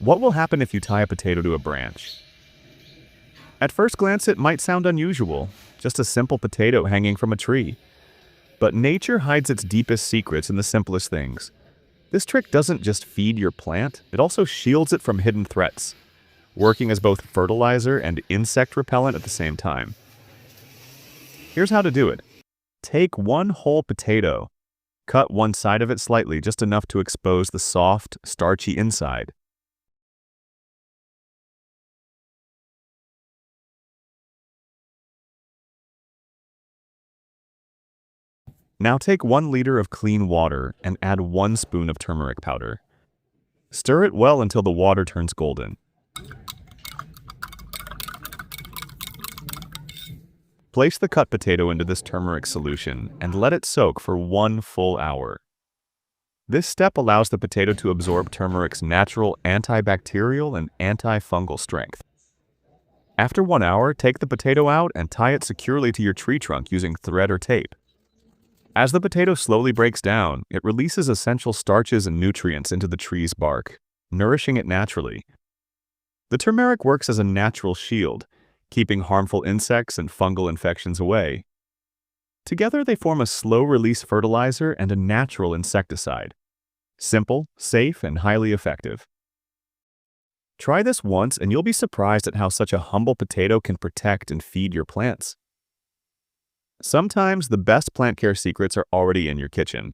What will happen if you tie a potato to a branch? At first glance, it might sound unusual, just a simple potato hanging from a tree. But nature hides its deepest secrets in the simplest things. This trick doesn't just feed your plant, it also shields it from hidden threats, working as both fertilizer and insect repellent at the same time. Here's how to do it. Take one whole potato, cut one side of it slightly, just enough to expose the soft, starchy inside. Now take 1 liter of clean water and add 1 spoon of turmeric powder. Stir it well until the water turns golden. Place the cut potato into this turmeric solution and let it soak for 1 full hour. This step allows the potato to absorb turmeric's natural antibacterial and antifungal strength. After 1 hour, take the potato out and tie it securely to your tree trunk using thread or tape. As the potato slowly breaks down, it releases essential starches and nutrients into the tree's bark, nourishing it naturally. The turmeric works as a natural shield, keeping harmful insects and fungal infections away. Together, they form a slow-release fertilizer and a natural insecticide. Simple, safe, and highly effective. Try this once and you'll be surprised at how such a humble potato can protect and feed your plants. Sometimes the best plant care secrets are already in your kitchen.